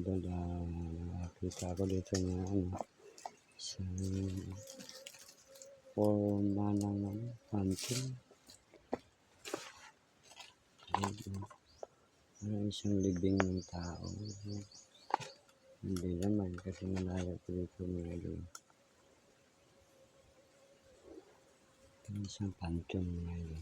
idol, nakakita ko dito na isang forma ng pumpkin. Isang libing ng tao. Hindi naman kasi malayo ko dito mga idol. Isang pumpkin mga idol.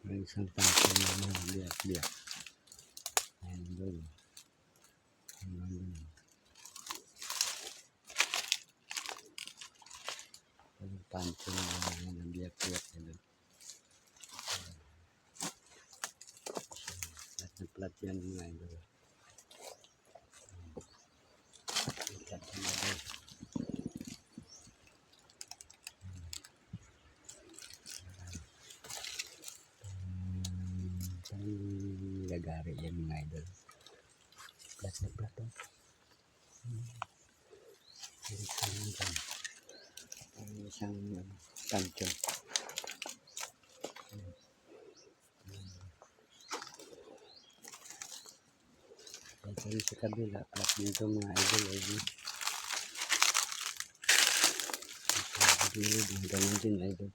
Isang pumpkin na mga biyak-biyak. Ayan doon. Ang pumpkin na mga biyak-biyak na doon. Plat na plat yan mga idol. Plat na doon. Lagari yan mga idol. Plat na plat oh. Isang pumpkin. Ito sa kabila, plat dito mga idol. Ganun din idol.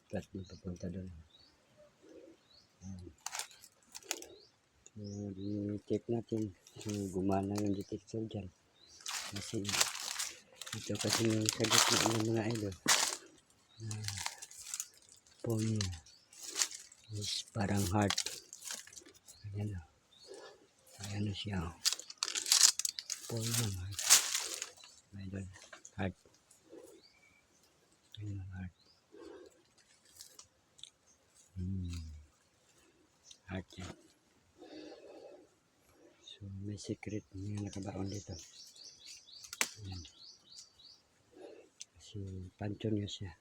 Plat din papunta doon. So, i-check natin kung gumana yung detector dyan. Kasi ito kasi yung sagot ng mga idol. Phone is parang heart. Ayan o. Ayan o siya o. Phone naman. Idol. Heart. Ayan o heart. Heart yan. So may secret na nakabaon dito. Ayan. Kasi pancho niya siya.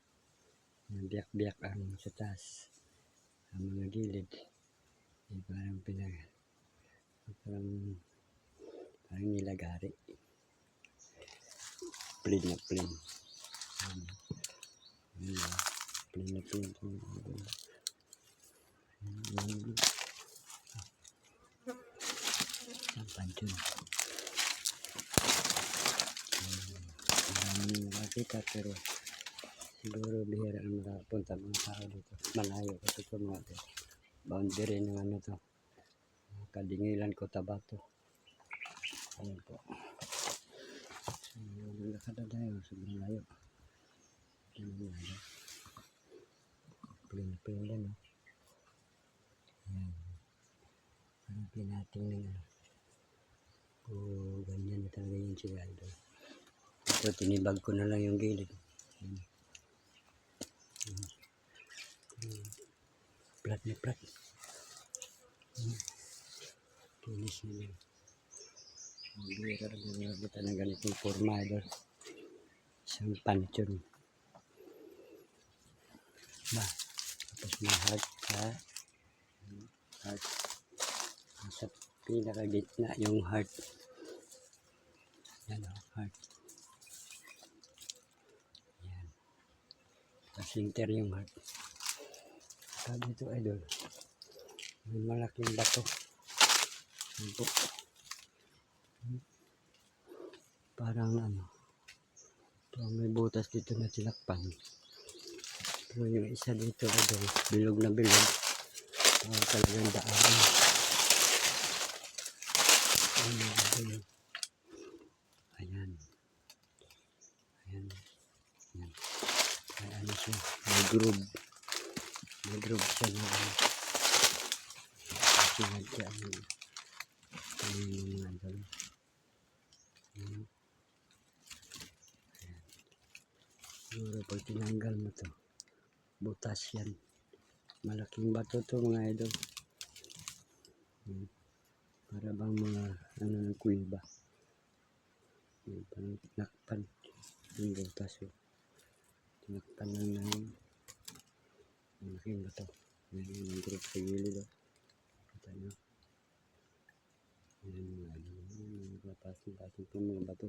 Biyak-biyak ang sa taas. Ang mga gilid. Parang parang nilagari. Plain na plain. Plain na plain. Ang pancho. Maraming nakakita pero siguro bihira ang makapunta mga tao dito. Malayo kasi ito mga boundary ng ano to. Kadingilan Cotabato. Ayan po. So, lakad na tayo. Sobrang layo. Plain lang. No? Ayan. Parang pinating na ano. Ganyan na talaga yung siya. Ito, tinibag ko na lang yung gilid. Plat na plat. Kinis nila. Bira na kita ng ganitong forma idol. Isang panchon. Tapos may heart sa heart. Sa pinakagitna yung heart. Yan o, heart. Yan. Pasinter yung heart. Sabi dito idol. May malaking bato. Yan po. Parang ano. Ito may butas dito na tilakpan. Pero yung isa dito idol. Bilog na bilog. Talagang daan. Ayan. Ayan. Ayan. Ay, ano siya? May groove. May groove siya na ano. Sinadya ano. Ano yung mga idol. Ayan. Siguro pag tinanggal mo to, butas yan. Malaking bato to mga idol. Para bang mga ano ng kuiba. Parang tinakpan yung butas yun. Tinakpan lang na yun. Malaking bato. Yan yung group sa gilid. Kita nyo. Yan mga idol. Papasin-pasin po mga bato.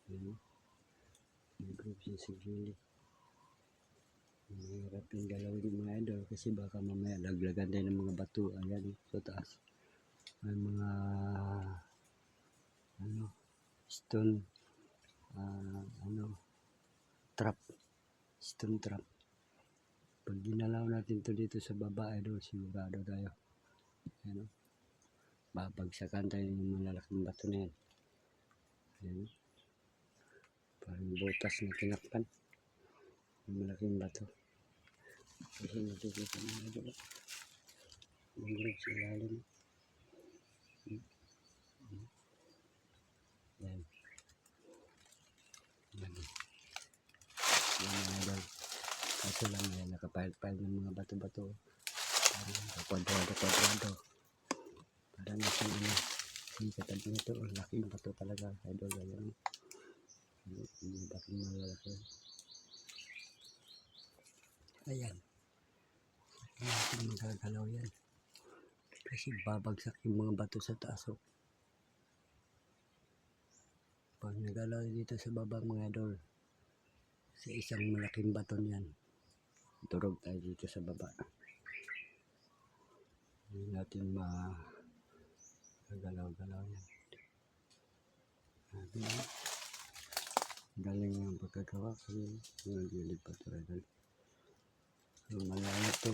Yan. natin sa gilid. Mahirap yung galawin mga idol kasi baka mamaya laglagan tayo ng mga bato. Ayan sa taas. May mga stone trap. Stone trap. Pag ginalaw natin to dito sa baba idol, sigurado tayo. Ayan, babagsakan tayo ng malalaking bato na yan. Ayan. Parang butas na tinakpan. Malaking bato. Kasi nakikita mga idol. Mangrove sa ilalim. Yan. Yan. Yan mga idol. Kaso lang yan, nakapile-pile ng mga bato-bato. Parang kwadrado. Parang nasa yung katabi nito. Laking bato talaga idol. Ayan. Yung batong malalaki. Ayan. Hindi natin magagalaw yan. Kasi babagsak yung mga bato sa taas. Pag nagalaw dito sa baba mga idol, sa isang malaking bato niyan, turog tayo dito sa baba. Hindi natin magagalaw-galaw yan. Galing yung pagkagawa kasi nagilid pa ito idol. So malayo ito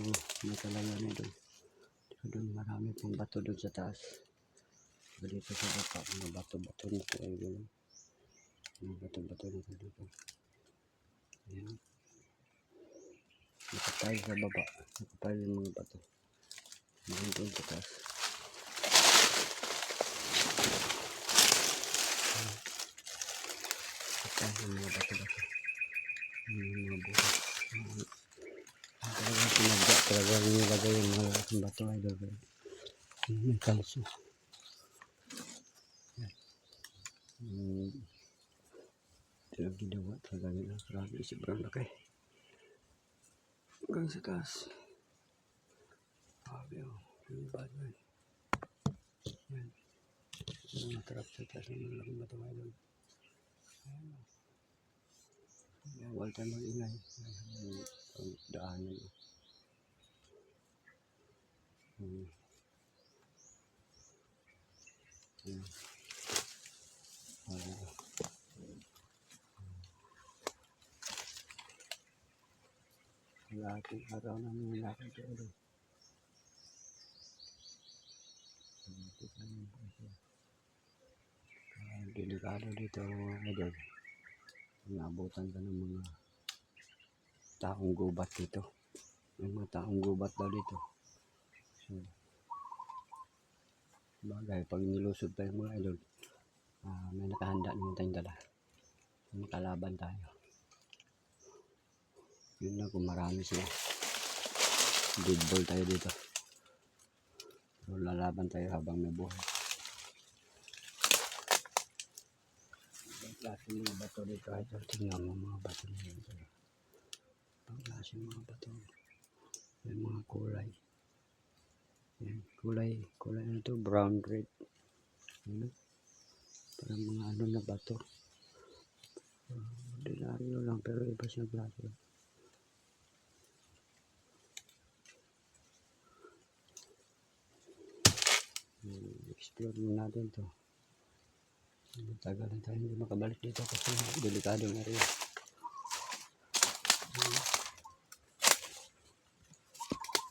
matalaga na idol. Doon marami pong bato doon sa taas. Dito sa baba, mga bato-bato na ito idol. Mga bato-bato na ito dito. Ayan. Nakapile sa baba. Nakapile yung mga bato. Mga doon sa taas. Nakapile yung mga bato-bato. Yung mga buhay. Talagang sinadya. Talagang nilagay yung mga laking bato idol. May kalso. Ito yung ginawa talaga nila. Grabe, sobrang laki. Hanggang sa taas. Grabe o. Yung bago yun. Yan. Mga trap sa taas ng malaking bato idol. Ayan o. Huwag tayo mag-ingay. Ang daanan o. Ayan. Lahating araw namin lakad dito. Delikado dito idol. Naabutan ka ng mga taong gubat dito. May mga taong gubat daw dito. So, bagay pag nilusod tayo mga idol, may nakahanda naman tayong dala. Makalaban tayo. Yun na kung marami sila. Dead ball tayo dito. So, lalaban tayo habang may buhay. Ang klase mga bato dito idol. Tingnan mo mga bato dito. Ang klase mga bato. May mga kulay. Yan, kulay ano to, brown red. Parang mga ano na bato. Ordinaryo lang pero iba siya klase. Explore muna natin to. Tagal na tayo hindi makabalik dito kasi delikadong area.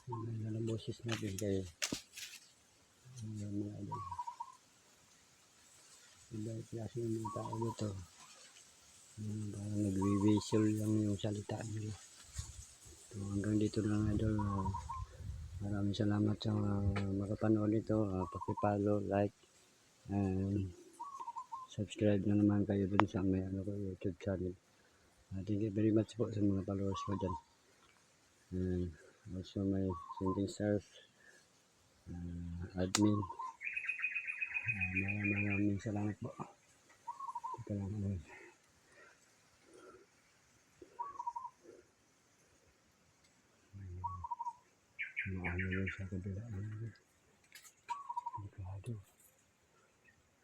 May nalaboses natin kayo. Mga idol. Iba klase ng mga tao dito. Parang nagwi-whistle lang yung salita nila. So, hanggang dito lang idol. Maraming salamat sa makapanood nito. Paki-follow, like, and subscribe na naman kayo dun sa may YouTube channel. Thank you very much po sa mga followers ko dyan. Also my sending stars, admin. Maraming salamat po. Ito lang naman. Ano yun sa kabila.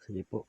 Sige po.